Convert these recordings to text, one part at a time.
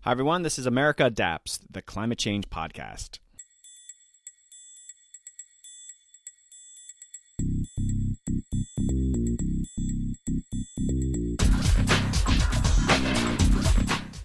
Hi, everyone. This is America Adapts, the climate change podcast.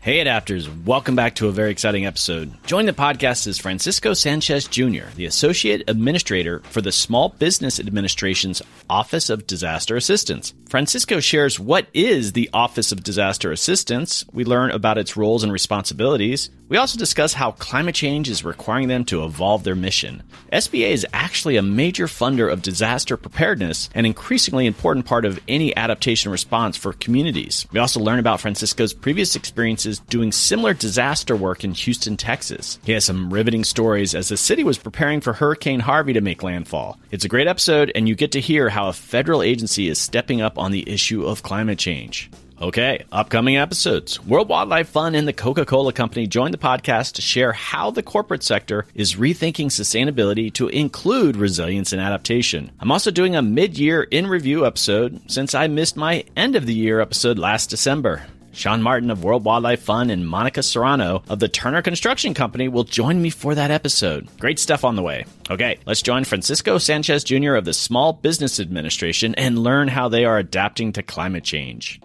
Hey Adapters, welcome back to a very exciting episode. Joining the podcast is Francisco Sanchez Jr., the Associate Administrator for the Small Business Administration's Office of Disaster Assistance. Francisco shares what is the Office of Disaster Assistance. We learn about its roles and responsibilities. We also discuss how climate change is requiring them to evolve their mission. SBA is actually a major funder of disaster preparedness, an increasingly important part of any adaptation response for communities. We also learn about Francisco's previous experiences doing similar disaster work in Houston, Texas. He has some riveting stories as the city was preparing for Hurricane Harvey to make landfall. It's a great episode, and you get to hear how a federal agency is stepping up on the issue of climate change. Okay, upcoming episodes. World Wildlife Fund and the Coca-Cola Company join the podcast to share how the corporate sector is rethinking sustainability to include resilience and adaptation. I'm also doing a mid-year in-review episode since I missed my end-of-the-year episode last December. Sean Martin of World Wildlife Fund and Monica Serrano of the Turner Construction Company will join me for that episode. Great stuff on the way. Okay, let's join Francisco Sanchez Jr. of the Small Business Administration and learn how they are adapting to climate change.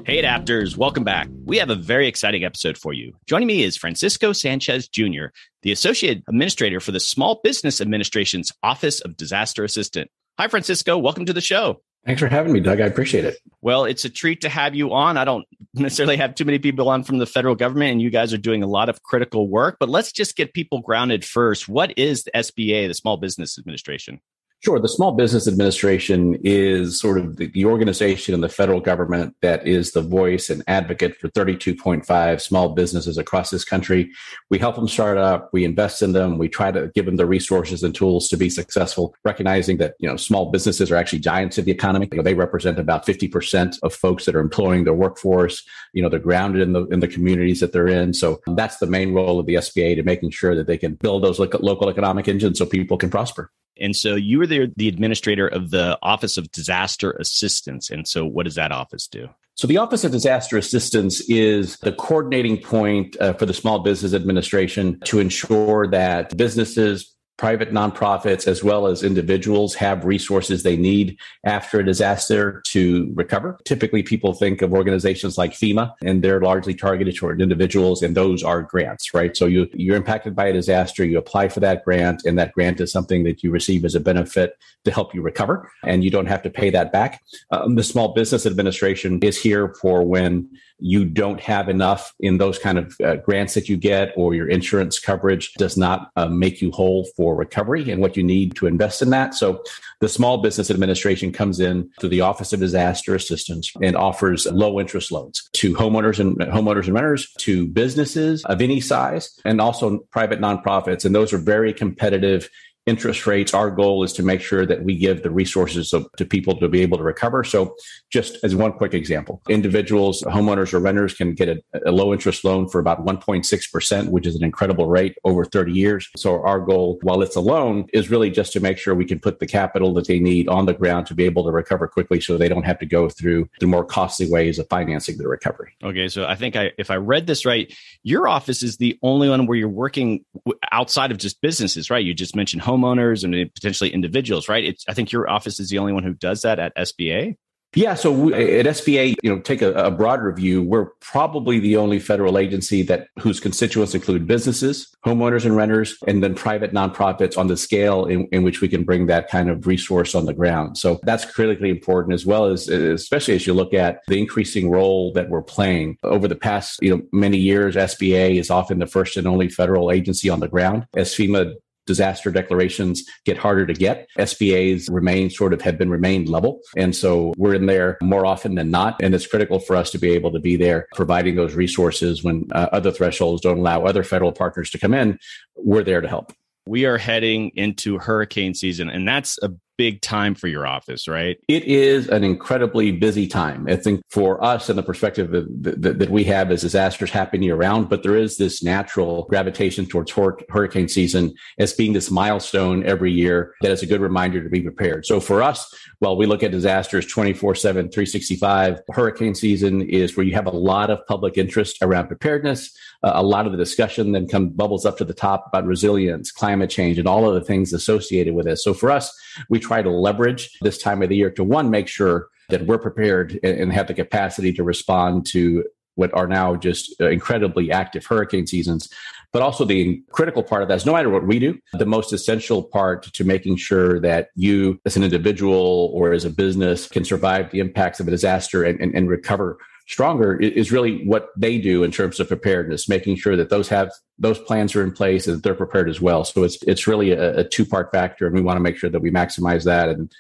Hey Adapters, welcome back. We have a very exciting episode for you. Joining me is Francisco Sanchez Jr., the Associate Administrator for the Small Business Administration's Office of Disaster Assistance. Hi Francisco, welcome to the show. Thanks for having me, Doug. I appreciate it. Well, it's a treat to have you on. I don't necessarily have too many people on from the federal government, and you guys are doing a lot of critical work. But let's just get people grounded first. What is the SBA, the Small Business Administration? Sure. The Small Business Administration is sort of the organization in the federal government that is the voice and advocate for 32.5 small businesses across this country. We help them start up. We invest in them. We try to give them the resources and tools to be successful, recognizing that, small businesses are actually giants of the economy. They represent about 50% of folks that are employing their workforce. They're grounded in the communities that they're in. So that's the main role of the SBA, to making sure that they can build those local economic engines so people can prosper. And so you were the administrator of the Office of Disaster Assistance. And so what does that office do? So the Office of Disaster Assistance is the coordinating point for the Small Business Administration to ensure that businesses, private nonprofits, as well as individuals have resources they need after a disaster to recover. Typically, people think of organizations like FEMA, and they're largely targeted toward individuals, and those are grants, right? So you're impacted by a disaster, you apply for that grant, and that grant is something that you receive as a benefit to help you recover, and you don't have to pay that back. The Small Business Administration is here for when you don't have enough in those kind of grants that you get, or your insurance coverage does not make you whole for recovery and what you need to invest in that. So the Small Business Administration comes in through the Office of Disaster Assistance and offers low interest loans to homeowners and renters, to businesses of any size, and also private nonprofits. And those are very competitive interest rates. Our goal is to make sure that we give the resources to people to be able to recover. So just as one quick example, individuals, homeowners or renters can get a low interest loan for about 1.6%, which is an incredible rate over 30 years. So our goal, while it's a loan, is really just to make sure we can put the capital that they need on the ground to be able to recover quickly, so they don't have to go through the more costly ways of financing the recovery. Okay. So I think if I read this right, your office is the only one where you're working outside of just businesses, right? You just mentioned homeowners and potentially individuals, right? I think your office is the only one who does that at SBA. Yeah. So at SBA, take a broader view. We're probably the only federal agency whose constituents include businesses, homeowners and renters, and then private nonprofits on the scale in which we can bring that kind of resource on the ground. So that's critically important, as well as, especially as you look at the increasing role that we're playing over the past, many years. SBA is often the first and only federal agency on the ground. As FEMA disaster declarations get harder to get, SBA's have remained level. And so we're in there more often than not. And it's critical for us to be able to be there providing those resources when other thresholds don't allow other federal partners to come in. We're there to help. We are heading into hurricane season, and that's a big time for your office, right? It is an incredibly busy time. I think for us and the perspective that we have is disasters happen year round, but there is this natural gravitation towards hurricane season as being this milestone every year that is a good reminder to be prepared. So for us, well, we look at disasters 24/7, 365. Hurricane season is where you have a lot of public interest around preparedness. A lot of the discussion then bubbles up to the top about resilience, climate change, and all of the things associated with it. So for us, we try to leverage this time of the year to, one, make sure that we're prepared and have the capacity to respond to what are now just incredibly active hurricane seasons. But also the critical part of that is no matter what we do, the most essential part to making sure that you as an individual or as a business can survive the impacts of a disaster and recover stronger is really what they do in terms of preparedness, making sure that those plans are in place and that they're prepared as well. So it's really a two-part factor, and we want to make sure that we maximize that and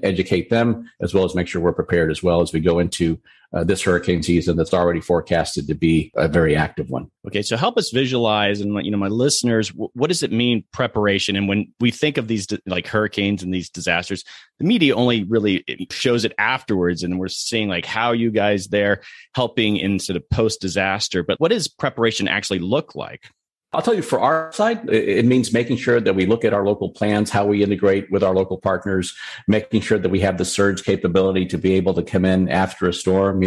educate them, as well as make sure we're prepared as well as we go into this hurricane season that's already forecasted to be a very active one. Okay, so help us visualize, and my listeners, what does it mean preparation? And when we think of these like hurricanes and these disasters, the media only really shows it afterwards, and we're seeing like how you guys there helping in sort of post-disaster. But what does preparation actually look like? I'll tell you, for our side, it means making sure that we look at our local plans, how we integrate with our local partners, making sure that we have the surge capability to be able to come in after a storm.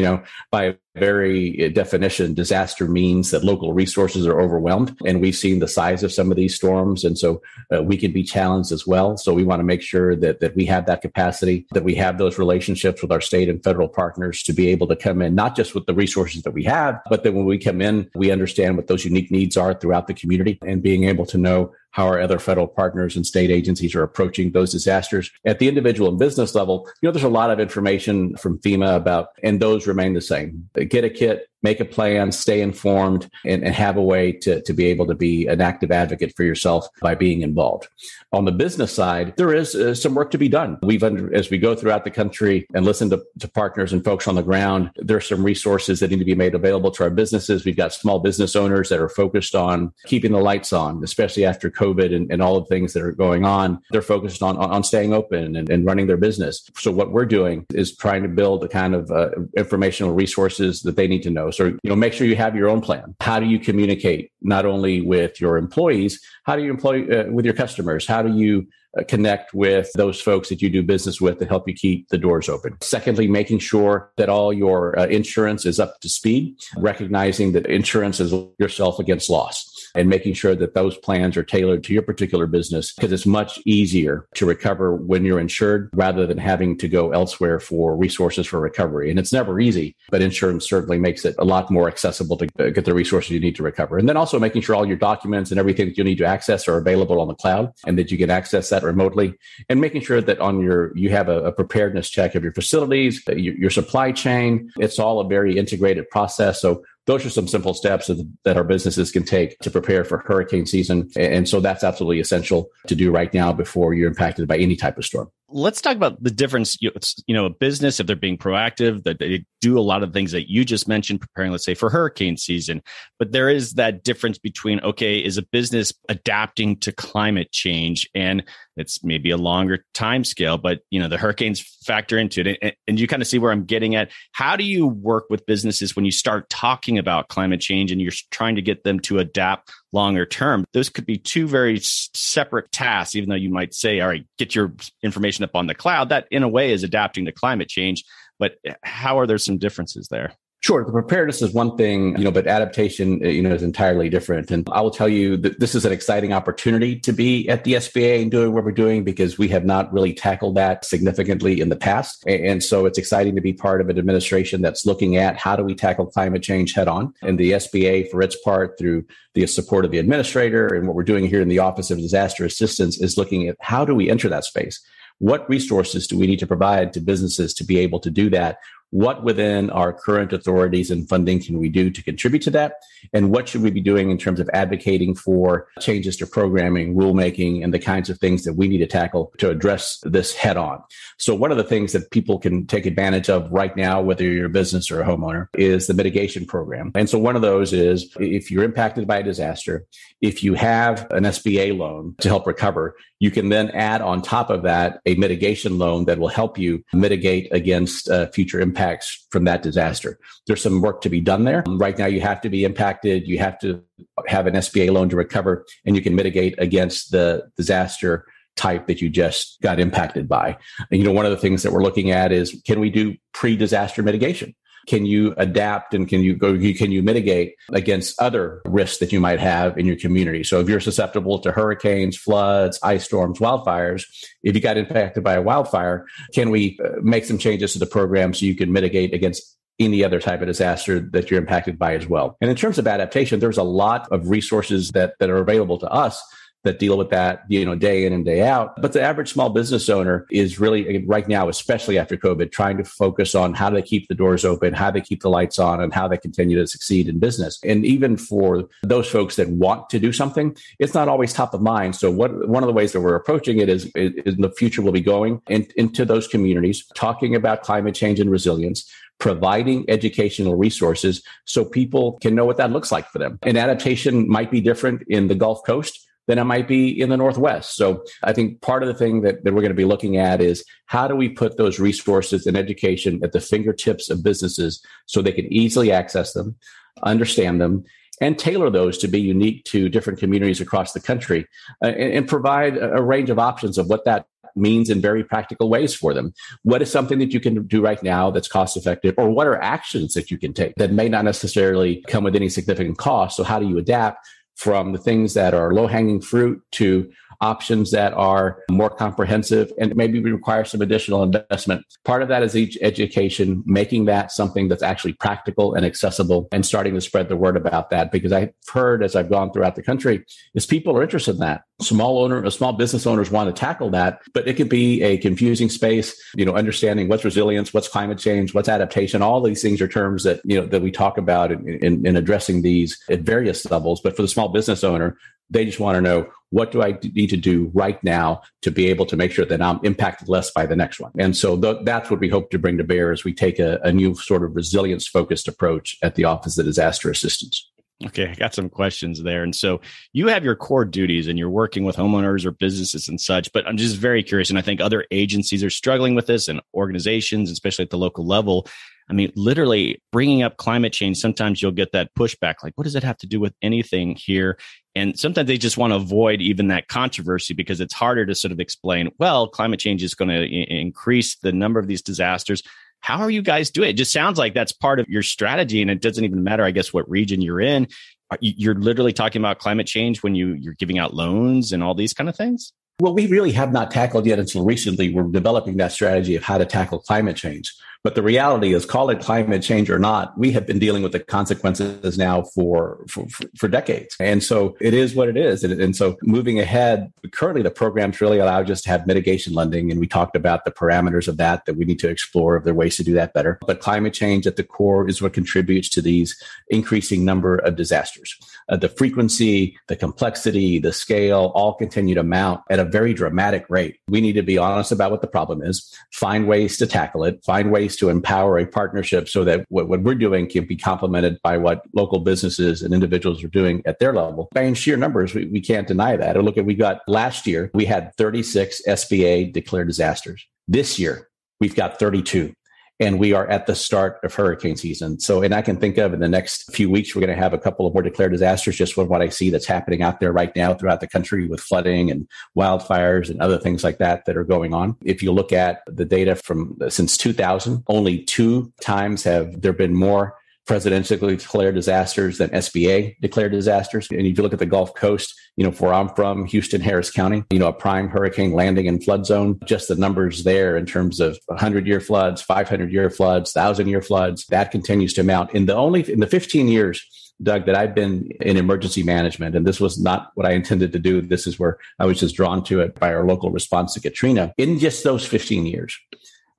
By very definition, disaster means that local resources are overwhelmed, and we've seen the size of some of these storms. And so we can be challenged as well. So we want to make sure that we have that capacity, that we have those relationships with our state and federal partners to be able to come in, not just with the resources that we have, but that when we come in, we understand what those unique needs are throughout the community, and being able to know how our other federal partners and state agencies are approaching those disasters. At the individual and business level, there's a lot of information from FEMA about, and those remain the same. Get a kit, make a plan, stay informed, and have a way to be able to be an active advocate for yourself by being involved. On the business side, there is some work to be done. As we go throughout the country and listen to partners and folks on the ground, there are some resources that need to be made available to our businesses. We've got small business owners that are focused on keeping the lights on, especially after COVID and all the things that are going on. They're focused on staying open and running their business. So what we're doing is trying to build the kind of informational resources that they need to know. So, make sure you have your own plan. How do you communicate not only with your employees, how do you with your customers? How do you connect with those folks that you do business with to help you keep the doors open? Secondly, making sure that all your insurance is up to speed, recognizing that insurance is yourself against loss, and making sure that those plans are tailored to your particular business, because it's much easier to recover when you're insured rather than having to go elsewhere for resources for recovery. And it's never easy, but insurance certainly makes it a lot more accessible to get the resources you need to recover. And then also making sure all your documents and everything that you need to access are available on the cloud and that you can access that remotely, and making sure that you have a preparedness check of your facilities, your supply chain. It's all a very integrated process. So those are some simple steps that our businesses can take to prepare for hurricane season. And so that's absolutely essential to do right now before you're impacted by any type of storm. Let's talk about the difference. A business, if they're being proactive, that they do a lot of things that you just mentioned, preparing, let's say, for hurricane season. But there is that difference between, is a business adapting to climate change? And it's maybe a longer time scale, but, the hurricanes factor into it. And you kind of see where I'm getting at. How do you work with businesses when you start talking about climate change and you're trying to get them to adapt longer term? Those could be two very separate tasks, even though you might say, all right, get your information up on the cloud. That in a way is adapting to climate change. But how are there some differences there? Sure. The preparedness is one thing, but adaptation, is entirely different. And I will tell you that this is an exciting opportunity to be at the SBA and doing what we're doing, because we have not really tackled that significantly in the past. And so it's exciting to be part of an administration that's looking at how do we tackle climate change head on. And the SBA, for its part, through the support of the administrator and what we're doing here in the Office of Disaster Assistance, is looking at how do we enter that space? What resources do we need to provide to businesses to be able to do that what within our current authorities and funding can we do to contribute to that? And what should we be doing in terms of advocating for changes to programming, rulemaking, and the kinds of things that we need to tackle to address this head on? So one of the things that people can take advantage of right now, whether you're a business or a homeowner, is the mitigation program. And so one of those is if you're impacted by a disaster, if you have an SBA loan to help recover, you can then add on top of that a mitigation loan that will help you mitigate against future impacts from that disaster. There's some work to be done there. Right now, you have to be impacted. You have to have an SBA loan to recover, and you can mitigate against the disaster type that you just got impacted by. And, one of the things that we're looking at is, can we do pre-disaster mitigation? Can you adapt and can you mitigate against other risks that you might have in your community? So if you're susceptible to hurricanes, floods, ice storms, wildfires, if you got impacted by a wildfire, can we make some changes to the program so you can mitigate against any other type of disaster that you're impacted by as well? And in terms of adaptation, there's a lot of resources that are available to us that deal with that, day in and day out. But the average small business owner is really, right now, especially after COVID, trying to focus on how they keep the doors open, how they keep the lights on, and how they continue to succeed in business. And even for those folks that want to do something, it's not always top of mind. So one of the ways that we're approaching it is in the future, we'll be going into those communities, talking about climate change and resilience, providing educational resources so people can know what that looks like for them. And adaptation might be different in the Gulf Coast than it might be in the Northwest. So I think part of the thing that we're going to be looking at is, how do we put those resources and education at the fingertips of businesses so they can easily access them, understand them, and tailor those to be unique to different communities across the country, and provide a range of options of what that means in very practical ways for them. What is something that you can do right now that's cost effective, or what are actions that you can take that may not necessarily come with any significant cost? So how do you adapt from the things that are low-hanging fruit to options that are more comprehensive and maybe require some additional investment? Part of that is each education, making that something that's actually practical and accessible, and starting to spread the word about that. Because I've heard, as I've gone throughout the country, is people are interested in that. Small business owners want to tackle that, but it could be a confusing space, understanding what's resilience, what's climate change, what's adaptation. All these things are terms that, that we talk about in addressing these at various levels. But for the small business owner, they just want to know, what do I need to do right now to be able to make sure that I'm impacted less by the next one? And so that's what we hope to bring to bear as we take a new sort of resilience-focused approach at the Office of Disaster Assistance. Okay, I got some questions there. And so you have your core duties and you're working with homeowners or businesses and such, but I'm just very curious. And I think other agencies are struggling with this, and organizations, especially at the local level. I mean, literally bringing up climate change, sometimes you'll get that pushback, like, what does it have to do with anything here? And sometimes they just want to avoid even that controversy because it's harder to sort of explain, well, climate change is going to increase the number of these disasters. How are you guys doing it? It just sounds like that's part of your strategy, and it doesn't even matter, I guess, what region you're in. You're literally talking about climate change when you're giving out loans and all these kind of things? Well, we really have not tackled yet until recently. We're developing that strategy of how to tackle climate change. But the reality is, call it climate change or not, we have been dealing with the consequences now for decades. And so it is what it is. And so moving ahead, currently the programs really allow us to have mitigation lending. And we talked about the parameters of that we need to explore if there are ways to do that better. But climate change at the core is what contributes to these increasing number of disasters. The frequency, the complexity, the scale all continue to mount at a very dramatic rate. We need to be honest about what the problem is, find ways to tackle it, find ways to empower a partnership so that what we're doing can be complemented by what local businesses and individuals are doing at their level. By sheer numbers, we can't deny that. Look at, last year, we had 36 SBA declared disasters. This year, we've got 32. And we are at the start of hurricane season. And I can think of in the next few weeks, we're going to have a couple of more declared disasters, just with what I see that's happening out there right now throughout the country with flooding and wildfires and other things like that are going on. If you look at the data from since 2000, only 2 times have there been more presidentially declared disasters than SBA declared disasters. And if you look at the Gulf Coast, where I'm from, Houston, Harris County, a prime hurricane landing and flood zone, just the numbers there in terms of 100-year floods, 500-year floods, 1,000-year floods, that continues to mount. In the 15 years, Doug, that I've been in emergency management, and this was not what I intended to do. This is where I was just drawn to it by our local response to Katrina. In just those 15 years,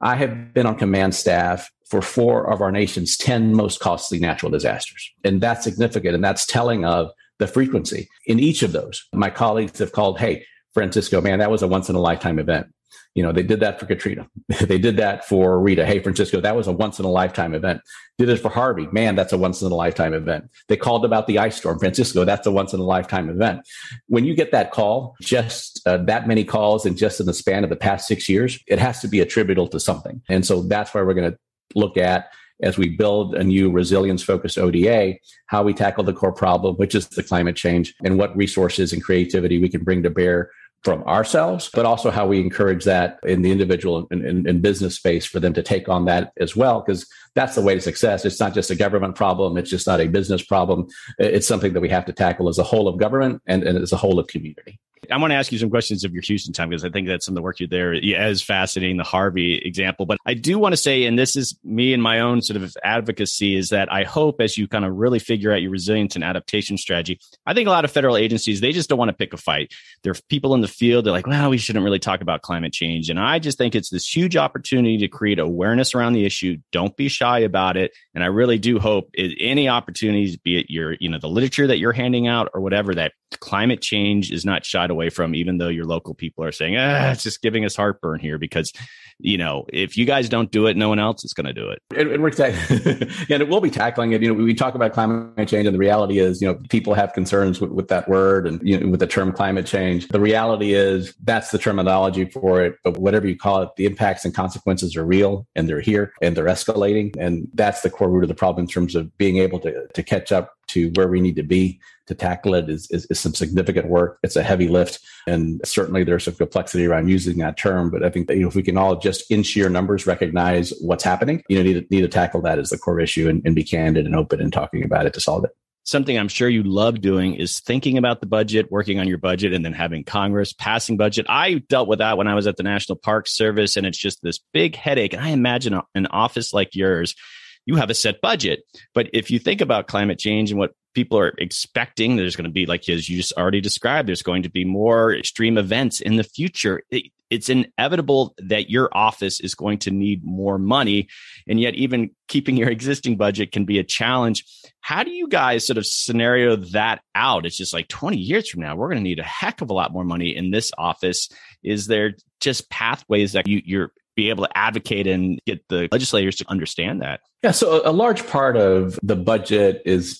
I have been on command staff for 4 of our nation's 10 most costly natural disasters. And that's significant. And that's telling of the frequency in each of those. My colleagues have called, hey, Francisco, man, that was a once in a lifetime event. They did that for Katrina. They did that for Rita. Hey, Francisco, that was a once in a lifetime event. Did it for Harvey. Man, that's a once in a lifetime event. They called about the ice storm. Francisco, that's a once in a lifetime event. When you get that call, just that many calls and just in the span of the past 6 years, it has to be attributable to something. And so that's why we're going to look at, as we build a new resilience-focused ODA, how we tackle the core problem, which is the climate change, and what resources and creativity we can bring to bear from ourselves, but also how we encourage that in the individual and business space for them to take on that as well, because that's the way to success. It's not just a government problem. It's just not a business problem. It's something that we have to tackle as a whole of government and as a whole of community. I want to ask you some questions of your Houston time, because I think that some of the work you there is fascinating, the Harvey example. But I do want to say, and this is me and my own sort of advocacy, is that I hope as you kind of really figure out your resilience and adaptation strategy, I think a lot of federal agencies, they just don't want to pick a fight. There are people in the field, they're like, well, we shouldn't really talk about climate change. And I just think it's this huge opportunity to create awareness around the issue. Don't be shy about it. And I really do hope any opportunities, be it your, the literature that you're handing out or whatever, that climate change is not shied away from, even though your local people are saying, it's just giving us heartburn here, because, if you guys don't do it, no one else is going to do it. And we're and we'll be tackling it. We talk about climate change, and the reality is, people have concerns with that word and with the term climate change. The reality is that's the terminology for it. But whatever you call it, the impacts and consequences are real, and they're here, and they're escalating. And that's the core root of the problem in terms of being able to catch up to where we need to be to tackle it is some significant work. It's a heavy lift. And certainly there's some complexity around using that term. But I think that, if we can all just in sheer numbers recognize what's happening, need to tackle that as the core issue and be candid and open and talking about it to solve it. Something I'm sure you love doing is thinking about the budget, working on your budget, and then having Congress passing budget. I dealt with that when I was at the National Park Service, and it's just this big headache. And I imagine an office like yours, you have a set budget. But if you think about climate change and what people are expecting, there's going to be, like as you just already described, there's going to be more extreme events in the future. It's inevitable that your office is going to need more money. And yet even keeping your existing budget can be a challenge. How do you guys sort of scenario that out? It's just like 20 years from now, we're going to need a heck of a lot more money in this office. Is there just pathways that you're be able to advocate and get the legislators to understand that? Yeah, so a large part of the budget is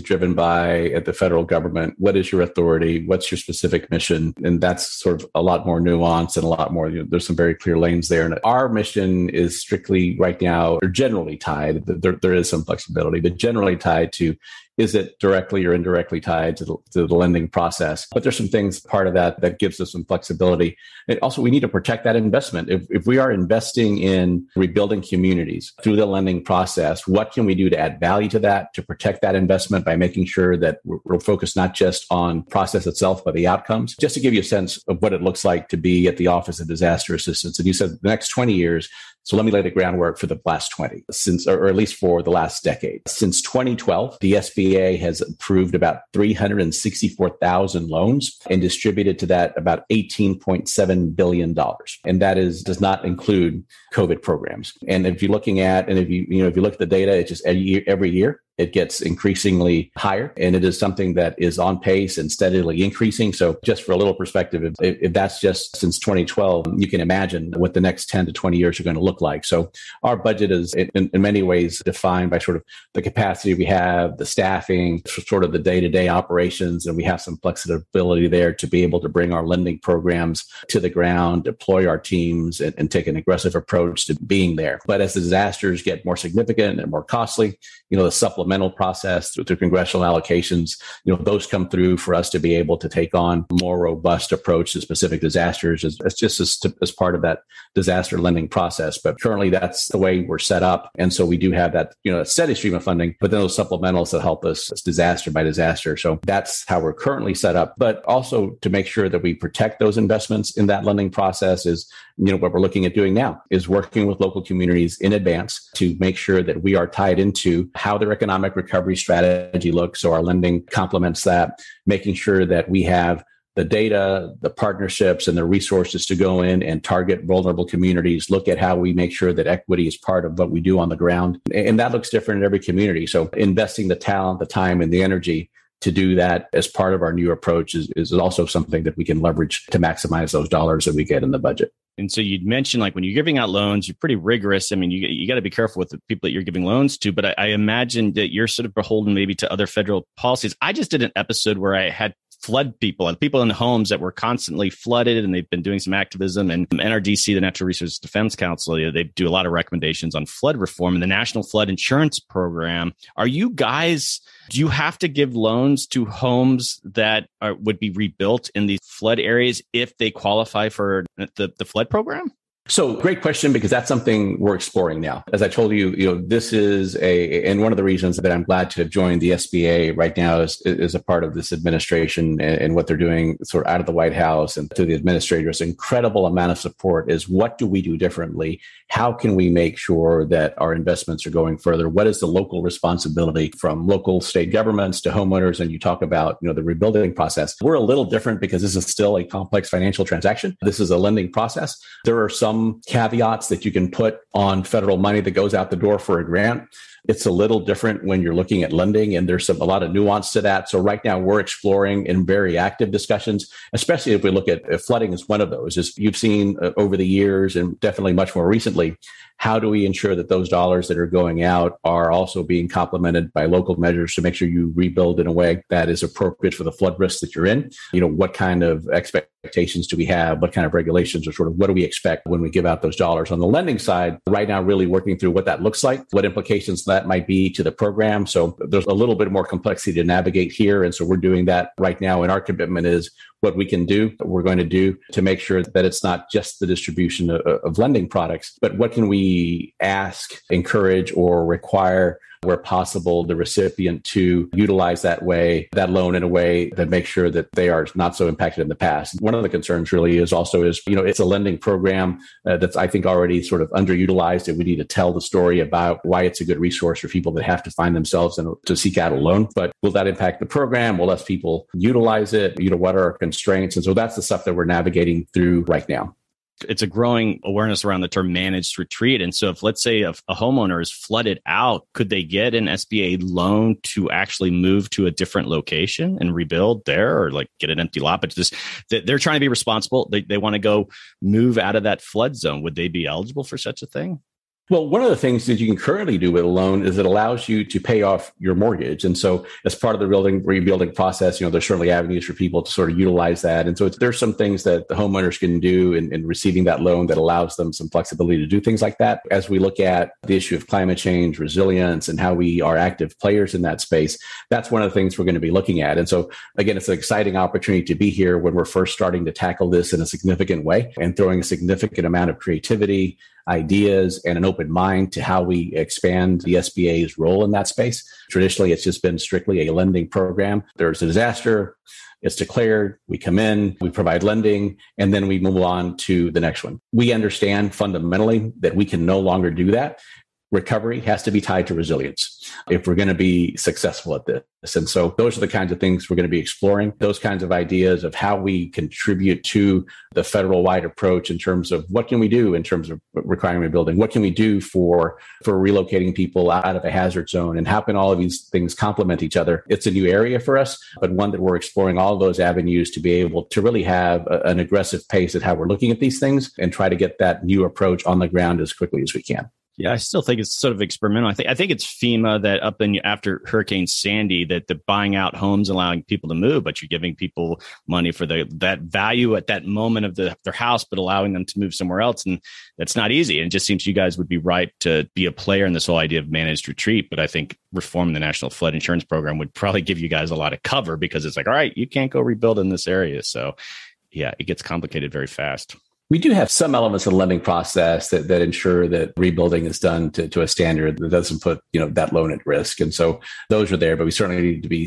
driven by at the federal government. What is your authority? What's your specific mission? And that's sort of a lot more nuanced and a lot more, there's some very clear lanes there. And our mission is strictly right now, or generally tied, there is some flexibility, but generally tied to, is it directly or indirectly tied to the lending process? But there's some things, part of that gives us some flexibility. And also, we need to protect that investment. If we are investing in rebuilding communities through the lending process, what can we do to add value to that, to protect that investment by making sure that we're focused not just on process itself, but the outcomes? Just to give you a sense of what it looks like to be at the Office of Disaster Assistance. And you said the next 20 years. So let me lay the groundwork for the last 20, or at least for the last decade. Since 2012, the SBA has approved about 364,000 loans and distributed to that about $18.7 billion. And that does not include COVID programs. And if you're looking at, and if you look at the data, it's just every year, it gets increasingly higher, and it is something that is on pace and steadily increasing. So just for a little perspective, if that's just since 2012, you can imagine what the next 10 to 20 years are going to look like. So our budget is in many ways defined by sort of the capacity we have, the staffing, sort of the day-to-day operations, and we have some flexibility there to be able to bring our lending programs to the ground, deploy our teams, and take an aggressive approach to being there. But as the disasters get more significant and more costly, the supplemental process through congressional allocations, those come through for us to be able to take on a more robust approach to specific disasters as part of that disaster lending process. But currently that's the way we're set up. And so we do have that, a steady stream of funding, but then those supplementals that help us disaster by disaster. So that's how we're currently set up. But also to make sure that we protect those investments in that lending process is, what we're looking at doing now is working with local communities in advance to make sure that we are tied into how their economic recovery strategy looks. So our lending complements that, making sure that we have the data, the partnerships, and the resources to go in and target vulnerable communities, look at how we make sure that equity is part of what we do on the ground. And that looks different in every community. So investing the talent, the time, and the energy to do that as part of our new approach is also something that we can leverage to maximize those dollars that we get in the budget. And so you'd mentioned, like, when you're giving out loans, you're pretty rigorous. I mean, you got to be careful with the people that you're giving loans to, but I imagine that you're sort of beholden maybe to other federal policies. I just did an episode where I had flood people and people in homes that were constantly flooded, and they've been doing some activism. And NRDC, the Natural Resources Defense Council, they do a lot of recommendations on flood reform and the National Flood Insurance Program. Do you have to give loans to homes that would be rebuilt in these flood areas if they qualify for the flood program? So great question, because that's something we're exploring now. As I told you, this is and one of the reasons that I'm glad to have joined the SBA right now is a part of this administration and what they're doing sort of out of the White House and to the administrators. Incredible amount of support is, what do we do differently? How can we make sure that our investments are going further? What is the local responsibility from local state governments to homeowners? And you talk about, the rebuilding process. We're a little different because this is still a complex financial transaction. This is a lending process. There are some caveats that you can put on federal money that goes out the door for a grant. It's a little different when you're looking at lending, and there's a lot of nuance to that. So right now we're exploring in very active discussions, especially if we look at flooding as one of those. As you've seen over the years, and definitely much more recently, how do we ensure that those dollars that are going out are also being complemented by local measures to make sure you rebuild in a way that is appropriate for the flood risk that you're in? What kind of expectations do we have? What kind of regulations, or sort of what do we expect when we give out those dollars? On the lending side, right now, really working through what that looks like, what implications that might be to the program. So there's a little bit more complexity to navigate here. And so we're doing that right now. And our commitment is what we can do, we're going to do to make sure that it's not just the distribution of lending products, but what can we ask, encourage, or require where possible the recipient to utilize that loan in a way that makes sure that they are not so impacted in the past. One of the concerns really is it's a lending program that's, I think, already sort of underutilized, and we need to tell the story about why it's a good resource for people that have to find themselves and to seek out a loan. But will that impact the program? Will less people utilize it? What are our constraints? And so that's the stuff that we're navigating through right now. It's a growing awareness around the term managed retreat. And so if, let's say, a homeowner is flooded out, could they get an SBA loan to actually move to a different location and rebuild there, or like get an empty lot? But just they're trying to be responsible. They want to go move out of that flood zone. Would they be eligible for such a thing? Well, one of the things that you can currently do with a loan is it allows you to pay off your mortgage. And so as part of the rebuilding process, there's certainly avenues for people to sort of utilize that. And so there's some things that the homeowners can do in receiving that loan that allows them some flexibility to do things like that. As we look at the issue of climate change, resilience, and how we are active players in that space, that's one of the things we're going to be looking at. And so again, it's an exciting opportunity to be here when we're first starting to tackle this in a significant way and throwing a significant amount of creativity, ideas, and an open mind to how we expand the SBA's role in that space. Traditionally, it's just been strictly a lending program. There's a disaster, it's declared, we come in, we provide lending, and then we move on to the next one. We understand fundamentally that we can no longer do that. Recovery has to be tied to resilience if we're going to be successful at this. And so those are the kinds of things we're going to be exploring, those kinds of ideas of how we contribute to the federal-wide approach in terms of what can we do in terms of requiring rebuilding? What can we do for relocating people out of a hazard zone? And how can all of these things complement each other? It's a new area for us, but one that we're exploring all of those avenues to be able to really have an aggressive pace at how we're looking at these things and try to get that new approach on the ground as quickly as we can. Yeah, I still think it's sort of experimental. I think it's FEMA that after Hurricane Sandy that the buying out homes, allowing people to move, but you're giving people money for that value at that moment of their house, but allowing them to move somewhere else. And that's not easy. And it just seems you guys would be right to be a player in this whole idea of managed retreat. But I think reforming the National Flood Insurance Program would probably give you guys a lot of cover, because it's like, all right, you can't go rebuild in this area. So yeah, it gets complicated very fast. We do have some elements of the lending process that ensure that rebuilding is done to a standard that doesn't put, that loan at risk. And so those are there, but we certainly need to be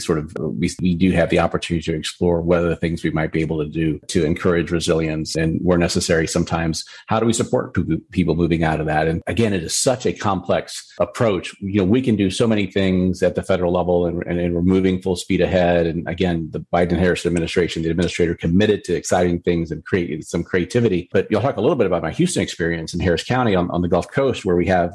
we do have the opportunity to explore what are the things we might be able to do to encourage resilience, and where necessary, sometimes how do we support people moving out of that? And again, it is such a complex approach. We can do so many things at the federal level, and we're moving full speed ahead. And again, the Biden-Harris administration, the administrator committed to exciting things and created some creativity. But you'll talk a little bit about my Houston experience in Harris County on the Gulf Coast, where we have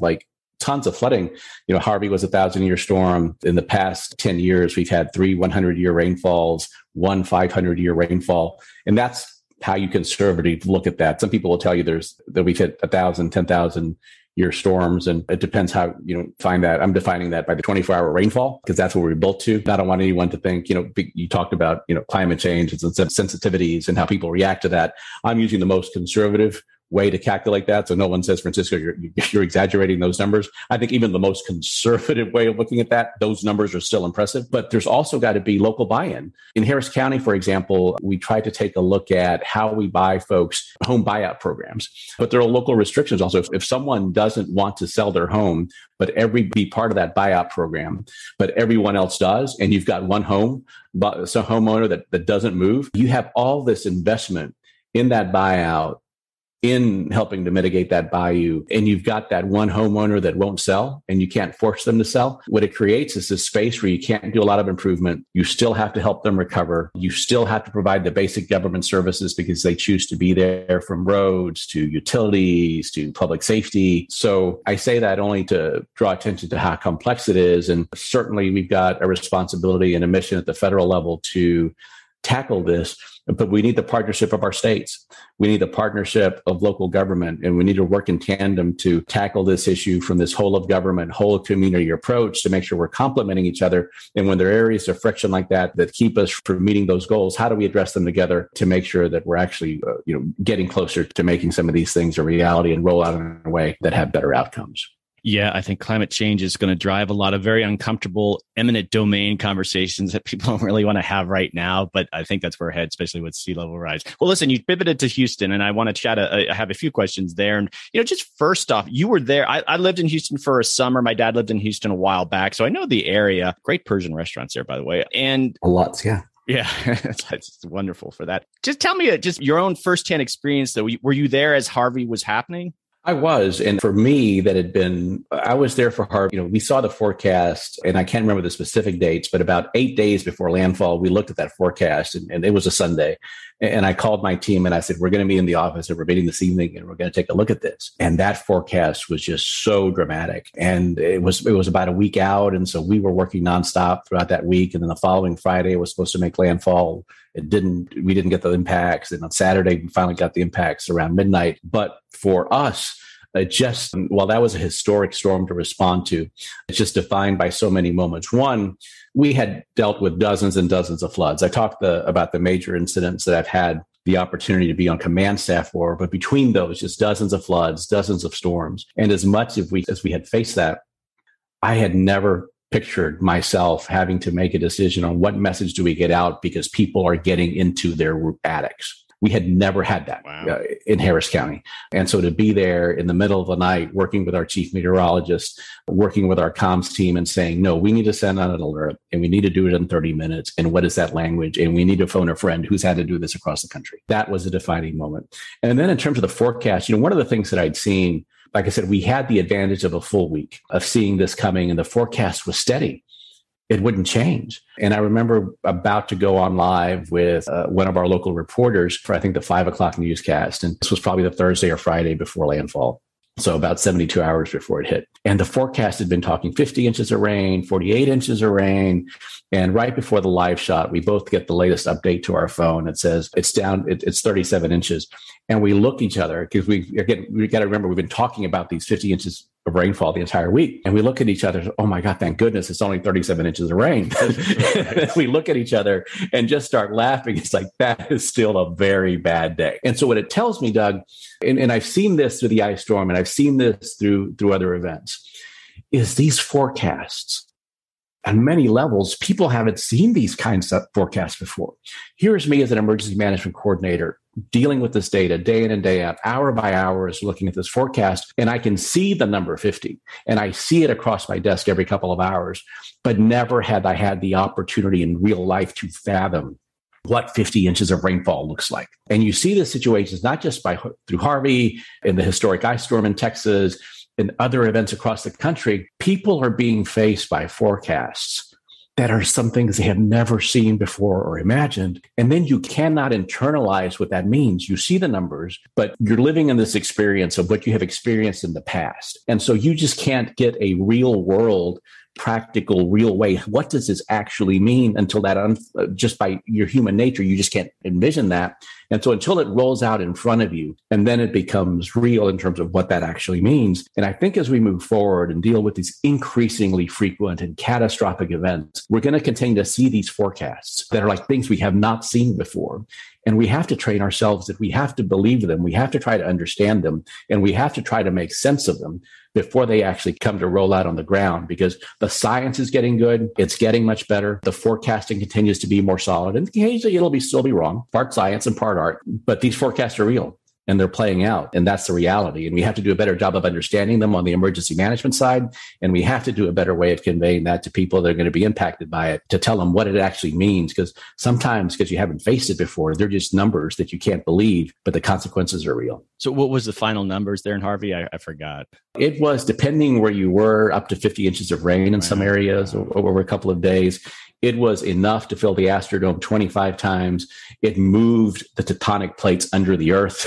tons of flooding. Harvey was a 1,000-year storm. In the past 10 years, we've had 3 100-year rainfalls, 1 500-year rainfall. And that's how you conservatively look at that. Some people will tell you that we've hit 1,000, 10,000-year storms. And it depends how find that. I'm defining that by the 24-hour rainfall, because that's what we're built to. I don't want anyone to think, you talked about, climate change and sensitivities and how people react to that. I'm using the most conservative way to calculate that. So no one says, Francisco, you're exaggerating those numbers. I think even the most conservative way of looking at that, those numbers are still impressive. But there's also got to be local buy-in. In Harris County, for example, we try to take a look at how we buy folks home buyout programs. But there are local restrictions also. If someone doesn't want to sell their home, but be part of that buyout program, but everyone else does, and you've got one home, but it's a homeowner that doesn't move, you have all this investment in that buyout, in helping to mitigate that bayou, and you've got that one homeowner that won't sell, and you can't force them to sell. What it creates is this space where you can't do a lot of improvement. You still have to help them recover. You still have to provide the basic government services because they choose to be there, from roads to utilities to public safety. So I say that only to draw attention to how complex it is. And certainly we've got a responsibility and a mission at the federal level to tackle this, but we need the partnership of our states. We need the partnership of local government, and we need to work in tandem to tackle this issue from this whole of government, whole of community approach to make sure we're complementing each other. And when there are areas of friction like that keep us from meeting those goals, how do we address them together to make sure that we're actually getting closer to making some of these things a reality and roll out in a way that have better outcomes? Yeah, I think climate change is going to drive a lot of very uncomfortable, eminent domain conversations that people don't really want to have right now. But I think that's where we're headed, especially with sea level rise. Well, listen, you pivoted to Houston, and I want to chat. I have a few questions there. And, just first off, you were there. I lived in Houston for a summer. My dad lived in Houston a while back, so I know the area. Great Persian restaurants there, by the way. And lots, yeah. Yeah, it's wonderful for that. Just tell me just your own firsthand experience, though. Were you there as Harvey was happening? I was. And for me, I was there for Harvey. We saw the forecast, and I can't remember the specific dates, but about 8 days before landfall, we looked at that forecast, and it was a Sunday. And I called my team and I said, we're going to meet in the office, and we're meeting this evening, and we're going to take a look at this. And that forecast was just so dramatic. And it was about a week out. And so we were working nonstop throughout that week. And then the following Friday, it was supposed to make landfall. We didn't get the impacts. And on Saturday, we finally got the impacts around midnight. But for us, while that was a historic storm to respond to, it's just defined by so many moments. One, we had dealt with dozens and dozens of floods. I talked about the major incidents that I've had the opportunity to be on command staff for, but between those, just dozens of floods, dozens of storms. And as much as we had faced that, I had never pictured myself having to make a decision on what message do we get out because people are getting into their attics. We had never had that in Harris County. And so to be there in the middle of the night, working with our chief meteorologist, working with our comms team and saying, no, we need to send out an alert and we need to do it in 30 minutes. And what is that language? And we need to phone a friend who's had to do this across the country. That was a defining moment. And then in terms of the forecast, one of the things that I'd seen, like I said, we had the advantage of a full week of seeing this coming, and the forecast was steady. It wouldn't change. And I remember about to go on live with one of our local reporters for, I think, the 5:00 newscast. And this was probably the Thursday or Friday before landfall. So about 72 hours before it hit. And the forecast had been talking 50 inches of rain, 48 inches of rain. And right before the live shot, we both get the latest update to our phone. It says it's down, it's 37 inches. And we look at each other because we got to remember, we've been talking about these 50 inches of rainfall the entire week. And we look at each other, oh my God, thank goodness, it's only 37 inches of rain. We look at each other and just start laughing. It's like, that is still a very bad day. And so what it tells me, Doug, and I've seen this through the ice storm and I've seen this through other events, is these forecasts. On many levels, people haven't seen these kinds of forecasts before. Here's me as an emergency management coordinator dealing with this data day in and day out, hour by hour, is looking at this forecast, and I can see the number 50, and I see it across my desk every couple of hours, but never had I had the opportunity in real life to fathom what 50 inches of rainfall looks like. And you see the situations not just through Harvey and the historic ice storm in Texas and other events across the country. People are being faced by forecasts that are some things they have never seen before or imagined. And then you cannot internalize what that means. You see the numbers, but you're living in this experience of what you have experienced in the past. And so you just can't get a real world, practical, real way. What does this actually mean until that, just by your human nature, you just can't envision that. And so until it rolls out in front of you, and then it becomes real in terms of what that actually means. And I think as we move forward and deal with these increasingly frequent and catastrophic events, we're going to continue to see these forecasts that are like things we have not seen before. And we have to train ourselves that we have to believe them. We have to try to understand them, and we have to try to make sense of them before they actually come to roll out on the ground, because the science is getting good. It's getting much better. The forecasting continues to be more solid, and occasionally it'll still be wrong, part science and part art, but these forecasts are real. And they're playing out. And that's the reality. And we have to do a better job of understanding them on the emergency management side. And we have to do a better way of conveying that to people that are going to be impacted by it, to tell them what it actually means. Because sometimes, because you haven't faced it before, they're just numbers that you can't believe, but the consequences are real. So what was the final numbers there in Harvey? I forgot. It was, depending where you were, up to 50 inches of rain in some areas over a couple of days. It was enough to fill the Astrodome 25 times. It moved the tectonic plates under the earth.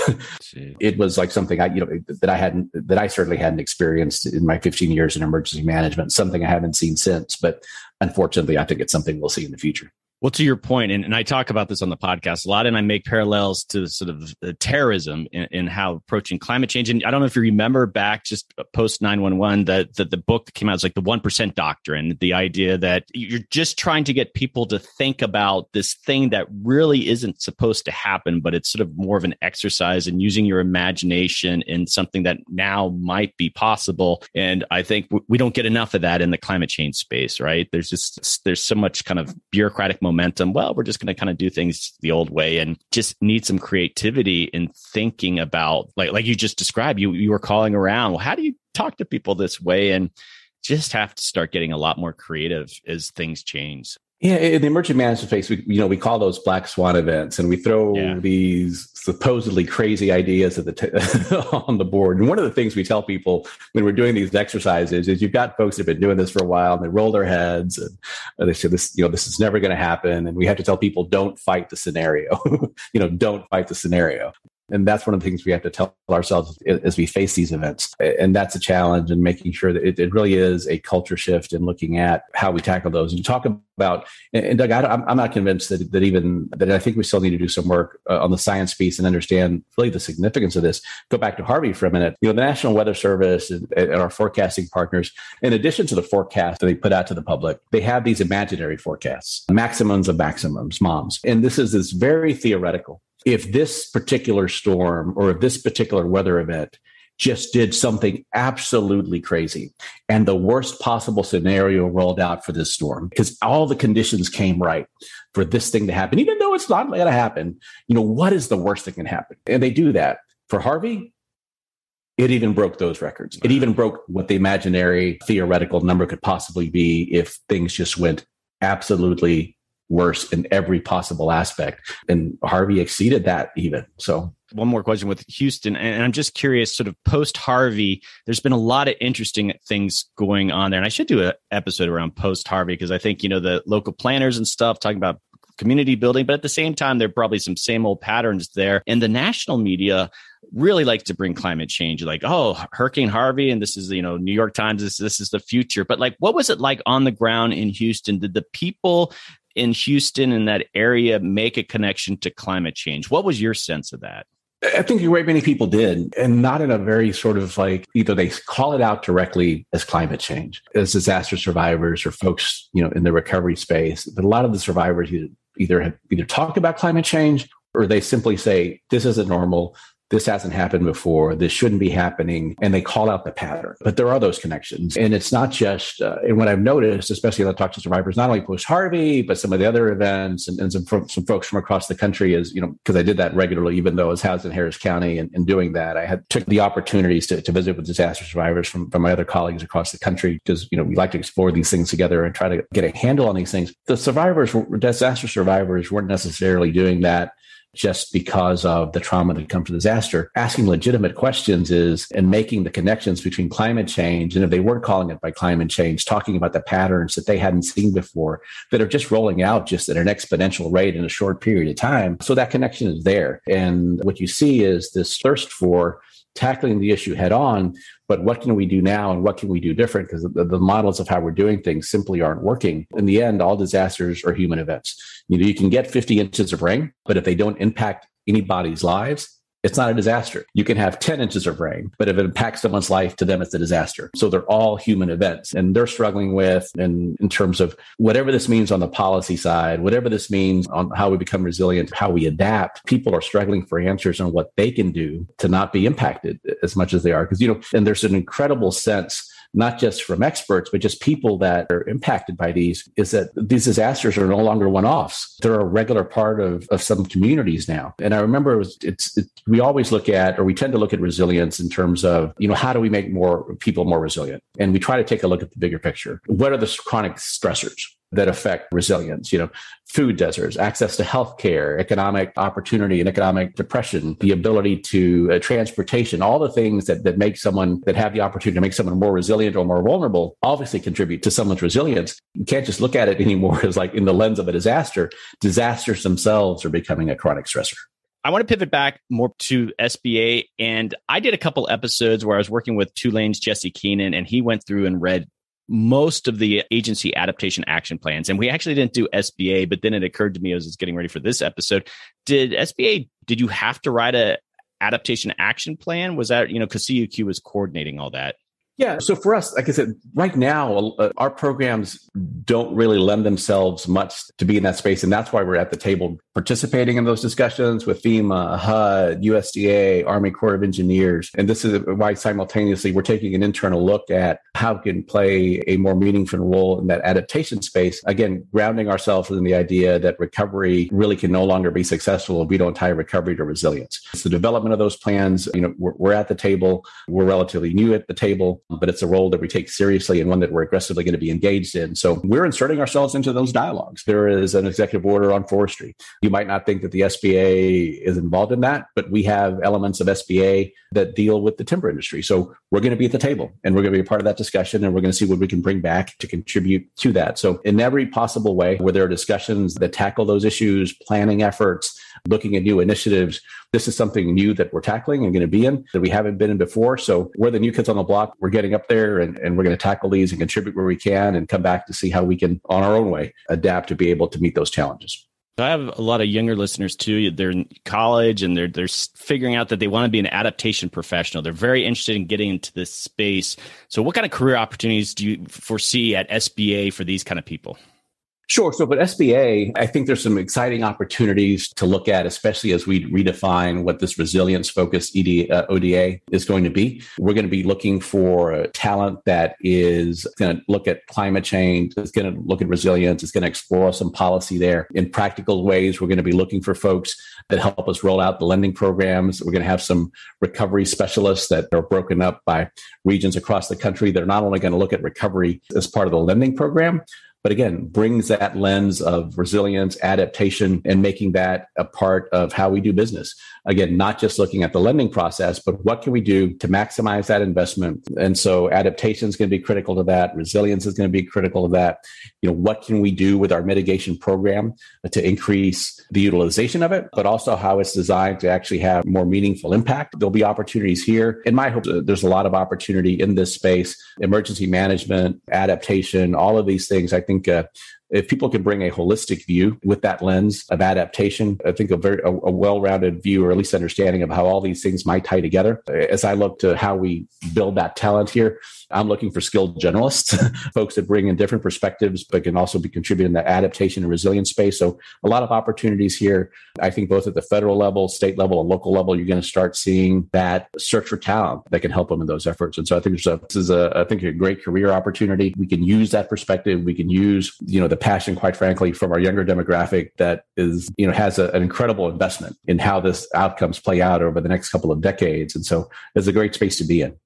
It was like something that I certainly hadn't experienced in my 15 years in emergency management, something I haven't seen since. But unfortunately, I think it's something we'll see in the future. Well, to your point, and I talk about this on the podcast a lot, and I make parallels to sort of terrorism in how approaching climate change. And I don't know if you remember back just post 9/11, that the book that came out is like the 1% doctrine, the idea that you're just trying to get people to think about this thing that really isn't supposed to happen, but it's sort of more of an exercise in using your imagination in something that now might be possible. And I think we don't get enough of that in the climate change space, right? There's so much kind of bureaucratic momentum. Well, we're just going to kind of do things the old way, and just need some creativity in thinking about, like you just described, you were calling around. Well, how do you talk to people this way? And just have to start getting a lot more creative as things change. Yeah, in the emergency management space, we call those black swan events, and we throw these supposedly crazy ideas at on the board. And one of the things we tell people when we're doing these exercises is, you've got folks that have been doing this for a while, and they roll their heads, and they say, this is never going to happen. And we have to tell people, don't fight the scenario. Don't fight the scenario. And that's one of the things we have to tell ourselves as we face these events. And that's a challenge, and making sure that it really is a culture shift in looking at how we tackle those. And you talk about, and Doug, I'm not convinced that I think we still need to do some work on the science piece and understand really the significance of this. Go back to Harvey for a minute. The National Weather Service and our forecasting partners, in addition to the forecast that they put out to the public, they have these imaginary forecasts, maximums of maximums, MOMs. And this is very theoretical. If this particular storm or if this particular weather event just did something absolutely crazy, and the worst possible scenario rolled out for this storm, because all the conditions came right for this thing to happen, even though it's not going to happen, what is the worst that can happen? And they do that. For Harvey, it even broke those records. It even broke what the imaginary theoretical number could possibly be if things just went absolutely worse in every possible aspect. And Harvey exceeded that even. So one more question with Houston, and I'm just curious, sort of post Harvey, there's been a lot of interesting things going on there. And I should do an episode around post Harvey, because I think, the local planners and stuff talking about community building, but at the same time, there are probably some same old patterns there. And the national media really likes to bring climate change, like, oh, Hurricane Harvey, and this is, New York Times, this is the future. But what was it like on the ground in Houston? Did the people in Houston in that area make a connection to climate change? What was your sense of that? I think a great many people did, and not in a very sort of either they call it out directly as climate change, as disaster survivors or folks, in the recovery space. But a lot of the survivors either talk about climate change, or they simply say, this isn't normal. this hasn't happened before, this shouldn't be happening, and they call out the pattern. But there are those connections. And it's not just, and what I've noticed, especially when I talk to survivors, not only post-Harvey, but some of the other events and some folks from across the country is, because I did that regularly, even though I was housed in Harris County and doing that, I took the opportunities to visit with disaster survivors from my other colleagues across the country because, we like to explore these things together and try to get a handle on these things. The disaster survivors weren't necessarily doing that just because of the trauma that comes to disaster. Asking legitimate questions and making the connections between climate change, and if they weren't calling it by climate change, talking about the patterns that they hadn't seen before that are just rolling out just at an exponential rate in a short period of time. So that connection is there. And what you see is this thirst for tackling the issue head on, but what can we do now and what can we do different? Because the models of how we're doing things simply aren't working. In the end, all disasters are human events. You can get 50 inches of rain, but if they don't impact anybody's lives, it's not a disaster. You can have 10 inches of rain, but if it impacts someone's life, to them, it's a disaster. So they're all human events. And they're struggling with, and in terms of whatever this means on the policy side, whatever this means on how we become resilient, how we adapt, people are struggling for answers on what they can do to not be impacted as much as they are. Because, and there's an incredible sense, not just from experts, but just people that are impacted by these, is that these disasters are no longer one-offs. They're a regular part of some communities now. And I remember we always look at, or we tend to look at resilience in terms of, how do we make more people more resilient? And we try to take a look at the bigger picture. What are the chronic stressors that affect resilience? Food deserts, access to healthcare, economic opportunity and economic depression, the ability to transportation, all the things that make someone, that have the opportunity to make someone more resilient or more vulnerable, obviously contribute to someone's resilience. You can't just look at it anymore as like in the lens of a disaster. Disasters themselves are becoming a chronic stressor. I want to pivot back more to SBA. And I did a couple episodes where I was working with Tulane's Jesse Keenan, and he went through and read most of the agency adaptation action plans. And we actually didn't do SBA, but then it occurred to me as I was getting ready for this episode, did you have to write a adaptation action plan? Was that, because CUQ was coordinating all that? Yeah. So for us, like I said, right now, our programs don't really lend themselves much to be in that space. And that's why we're at the table participating in those discussions with FEMA, HUD, USDA, Army Corps of Engineers. And this is why simultaneously we're taking an internal look at how we can play a more meaningful role in that adaptation space. Again, grounding ourselves in the idea that recovery really can no longer be successful if we don't tie recovery to resilience. It's the development of those plans. We're at the table. We're relatively new at the table, but it's a role that we take seriously and one that we're aggressively going to be engaged in. So we're inserting ourselves into those dialogues. There is an executive order on forestry. You might not think that the SBA is involved in that, but we have elements of SBA that deal with the timber industry. So we're going to be at the table and we're going to be a part of that discussion, and we're going to see what we can bring back to contribute to that. So in every possible way where there are discussions that tackle those issues, planning efforts, looking at new initiatives, this is something new that we're tackling and going to be in that we haven't been in before. So we're the new kids on the block. We're getting up there and we're going to tackle these and contribute where we can and come back to see how we can, on our own way, adapt to be able to meet those challenges. I have a lot of younger listeners too. They're in college and they're figuring out that they want to be an adaptation professional. They're very interested in getting into this space. So what kind of career opportunities do you foresee at SBA for these kind of people? Sure. So, but SBA, I think there's some exciting opportunities to look at, especially as we redefine what this resilience-focused ODA is going to be. We're going to be looking for talent that is going to look at climate change, is going to look at resilience, is going to explore some policy there. In practical ways, we're going to be looking for folks that help us roll out the lending programs. We're going to have some recovery specialists that are broken up by regions across the country that are not only going to look at recovery as part of the lending program, but again, brings that lens of resilience, adaptation, and making that a part of how we do business. Again, not just looking at the lending process, but what can we do to maximize that investment? And so adaptation is going to be critical to that. Resilience is going to be critical to that. What can we do with our mitigation program to increase the utilization of it, but also how it's designed to actually have more meaningful impact? There'll be opportunities here. In my hope, there's a lot of opportunity in this space, emergency management, adaptation, all of these things. I think if people can bring a holistic view with that lens of adaptation, I think a well-rounded view, or at least understanding of how all these things might tie together. As I look to how we build that talent here, I'm looking for skilled generalists, folks that bring in different perspectives, but can also be contributing to that adaptation and resilience space. So a lot of opportunities here. I think both at the federal level, state level, and local level, you're going to start seeing that search for talent that can help them in those efforts. And so I think this is a great career opportunity. We can use that perspective. We can use, the passion, quite frankly, from our younger demographic that is, has an incredible investment in how this outcomes play out over the next couple of decades. And so it's a great space to be in.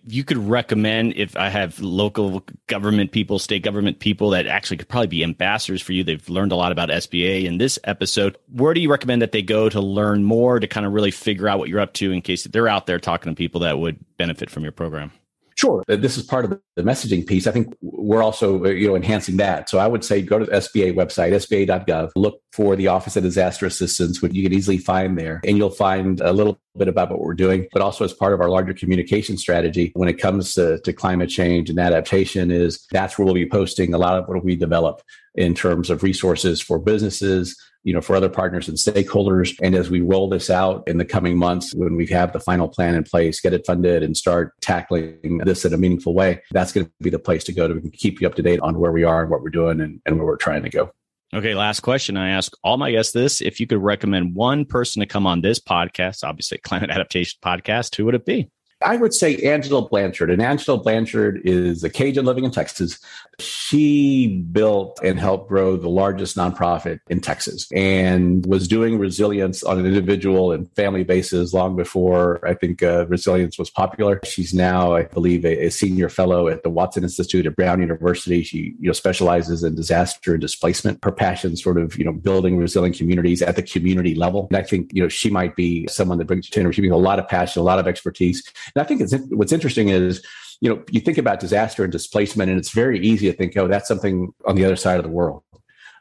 You could recommend, if I have local government people, state government people that actually could probably be ambassadors for you. They've learned a lot about SBA in this episode. Where do you recommend that they go to learn more, to kind of really figure out what you're up to in case they're out there talking to people that would benefit from your program? Sure. This is part of the messaging piece. I think we're also, enhancing that. So I would say go to the SBA website, sba.gov, look for the Office of Disaster Assistance, which you can easily find there. And you'll find a little bit about what we're doing, but also as part of our larger communication strategy when it comes to climate change and adaptation that's where we'll be posting a lot of what we develop in terms of resources for businesses, for other partners and stakeholders. And as we roll this out in the coming months, when we have the final plan in place, get it funded and start tackling this in a meaningful way, that's going to be the place to go to keep you up to date on where we are and what we're doing and where we're trying to go. Okay, last question. I ask all my guests this. If you could recommend one person to come on this podcast, obviously Climate Adaptation Podcast, who would it be? I would say Angela Blanchard. And Angela Blanchard is a Cajun living in Texas. She built and helped grow the largest nonprofit in Texas and was doing resilience on an individual and family basis long before I think resilience was popular. She's now, I believe, a senior fellow at the Watson Institute at Brown University. She specializes in disaster and displacement. Her passion sort of building resilient communities at the community level. And I think she might be someone that brings to she brings a lot of passion, a lot of expertise. And I think what's interesting is, you think about disaster and displacement, and it's very easy to think, that's something on the other side of the world.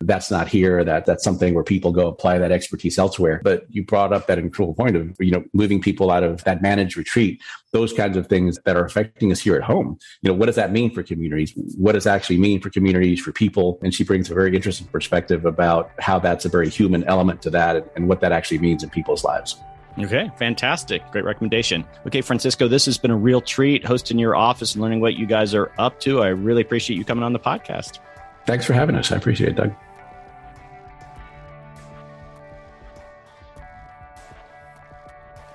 That's not here. That's something where people go apply that expertise elsewhere. But you brought up that incredible point of, moving people out of that managed retreat, those kinds of things that are affecting us here at home. What does that mean for communities? What does it actually mean for communities, for people? And she brings a very interesting perspective about how that's a very human element to that and what that actually means in people's lives. Okay, fantastic. Great recommendation. Okay, Francisco, this has been a real treat hosting your office and learning what you guys are up to. I really appreciate you coming on the podcast. Thanks for having us. I appreciate it, Doug.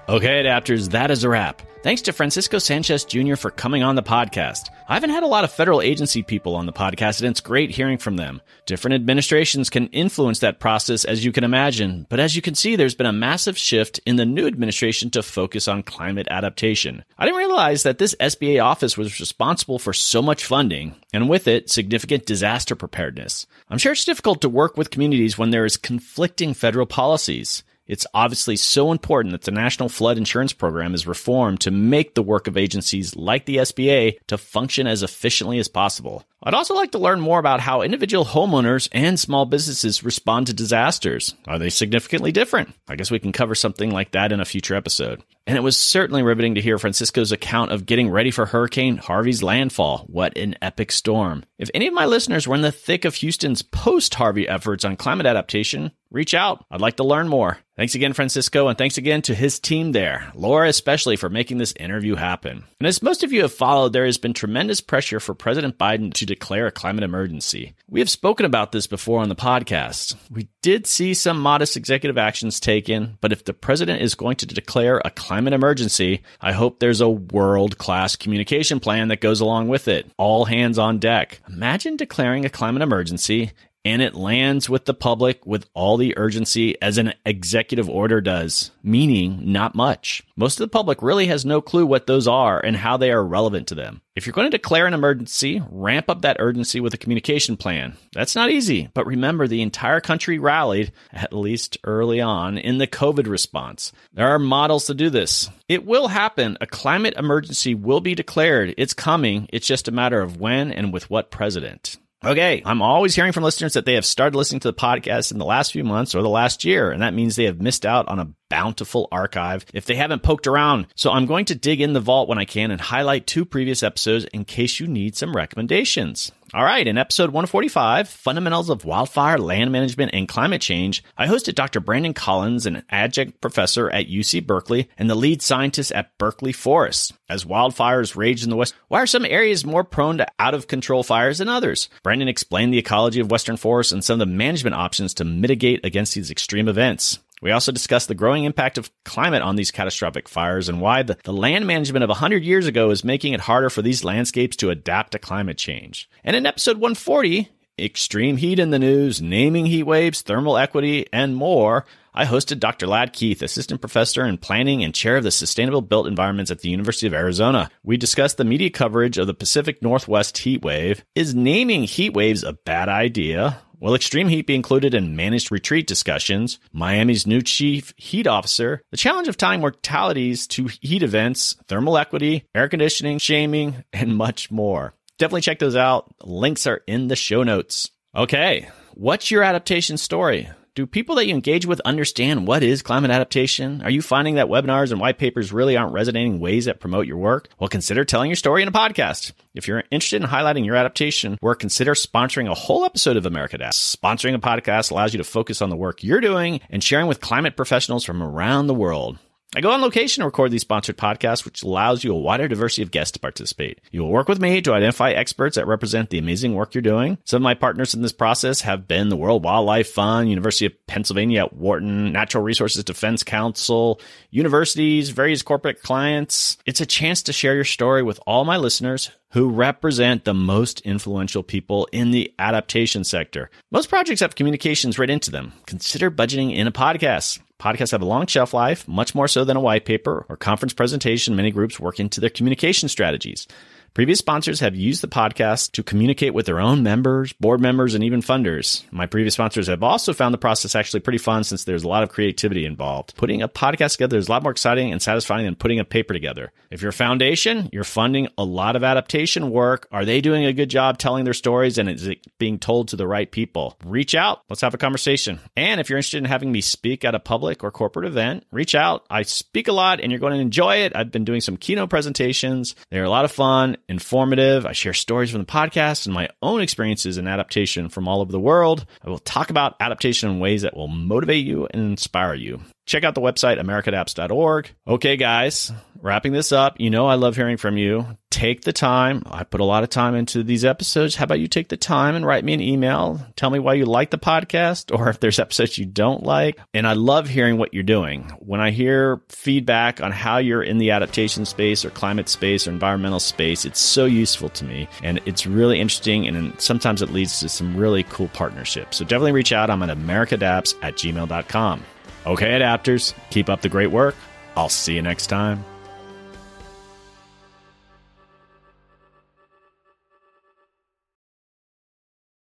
Okay, adapters, that is a wrap. Thanks to Francisco Sanchez Jr. for coming on the podcast. I haven't had a lot of federal agency people on the podcast, and it's great hearing from them. Different administrations can influence that process, as you can imagine, but as you can see, there's been a massive shift in the new administration to focus on climate adaptation. I didn't realize that this SBA office was responsible for so much funding, and with it, significant disaster preparedness. I'm sure it's difficult to work with communities when there is conflicting federal policies. It's obviously so important that the National Flood Insurance Program is reformed to make the work of agencies like the SBA to function as efficiently as possible. I'd also like to learn more about how individual homeowners and small businesses respond to disasters. Are they significantly different? I guess we can cover something like that in a future episode. And it was certainly riveting to hear Francisco's account of getting ready for Hurricane Harvey's landfall. What an epic storm. If any of my listeners were in the thick of Houston's post-Harvey efforts on climate adaptation, reach out. I'd like to learn more. Thanks again, Francisco, and thanks again to his team there, Laura especially, for making this interview happen. And as most of you have followed, there has been tremendous pressure for President Biden to declare a climate emergency. We have spoken about this before on the podcast. We did see some modest executive actions taken, but if the president is going to declare a climate emergency, I hope there's a world-class communication plan that goes along with it. All hands on deck. Imagine declaring a climate emergency and it lands with the public with all the urgency as an executive order does, meaning not much. Most of the public really has no clue what those are and how they are relevant to them. If you're going to declare an emergency, ramp up that urgency with a communication plan. That's not easy, but remember the entire country rallied, at least early on, in the COVID response. There are models to do this. It will happen. A climate emergency will be declared. It's coming. It's just a matter of when and with what president. Okay, I'm always hearing from listeners that they have started listening to the podcast in the last few months or the last year, and that means they have missed out on a bountiful archive if they haven't poked around. So I'm going to dig in the vault when I can and highlight 2 previous episodes in case you need some recommendations. All right, in episode 145, Fundamentals of Wildfire, Land Management, and Climate Change, I hosted Dr. Brandon Collins, an adjunct professor at UC Berkeley and the lead scientist at Berkeley Forests. As wildfires rage in the West, why are some areas more prone to out-of-control fires than others? Brandon explained the ecology of Western forests and some of the management options to mitigate against these extreme events. We also discussed the growing impact of climate on these catastrophic fires and why the land management of 100 years ago is making it harder for these landscapes to adapt to climate change. And in episode 140, Extreme Heat in the News, Naming Heat Waves, Thermal Equity, and more, I hosted Dr. Ladd Keith, assistant professor in planning and chair of the Sustainable Built Environments at the University of Arizona. We discussed the media coverage of the Pacific Northwest heat wave. Is naming heat waves a bad idea? Will extreme heat be included in managed retreat discussions? Miami's new chief heat officer, the challenge of tying mortalities to heat events, thermal equity, air conditioning, shaming, and much more. Definitely check those out. Links are in the show notes. Okay, what's your adaptation story? Do people that you engage with understand what is climate adaptation? Are you finding that webinars and white papers really aren't resonating in ways that promote your work? Well, consider telling your story in a podcast. If you're interested in highlighting your adaptation work, consider sponsoring a whole episode of America Adapts. Sponsoring a podcast allows you to focus on the work you're doing and sharing with climate professionals from around the world. I go on location to record these sponsored podcasts, which allows you a wider diversity of guests to participate. You will work with me to identify experts that represent the amazing work you're doing. Some of my partners in this process have been the World Wildlife Fund, University of Pennsylvania at Wharton, Natural Resources Defense Council, universities, various corporate clients. It's a chance to share your story with all my listeners who represent the most influential people in the adaptation sector. Most projects have communications right into them. Consider budgeting in a podcast. Podcasts have a long shelf life, much more so than a white paper or conference presentation. Many groups work into their communication strategies. Previous sponsors have used the podcast to communicate with their own members, board members, and even funders. My previous sponsors have also found the process actually pretty fun since there's a lot of creativity involved. Putting a podcast together is a lot more exciting and satisfying than putting a paper together. If you're a foundation, you're funding a lot of adaptation work. Are they doing a good job telling their stories, and is it being told to the right people? Reach out. Let's have a conversation. And if you're interested in having me speak at a public or corporate event, reach out. I speak a lot and you're going to enjoy it. I've been doing some keynote presentations. They're a lot of fun, informative. I share stories from the podcast and my own experiences in adaptation from all over the world. I will talk about adaptation in ways that will motivate you and inspire you. Check out the website, americaadapts.org. Okay, guys, wrapping this up. You know I love hearing from you. Take the time. I put a lot of time into these episodes. How about you take the time and write me an email? Tell me why you like the podcast or if there's episodes you don't like. And I love hearing what you're doing. When I hear feedback on how you're in the adaptation space or climate space or environmental space, it's so useful to me. And it's really interesting. And sometimes it leads to some really cool partnerships. So definitely reach out. I'm at americaadapts@gmail.com. Okay, adapters, keep up the great work. I'll see you next time.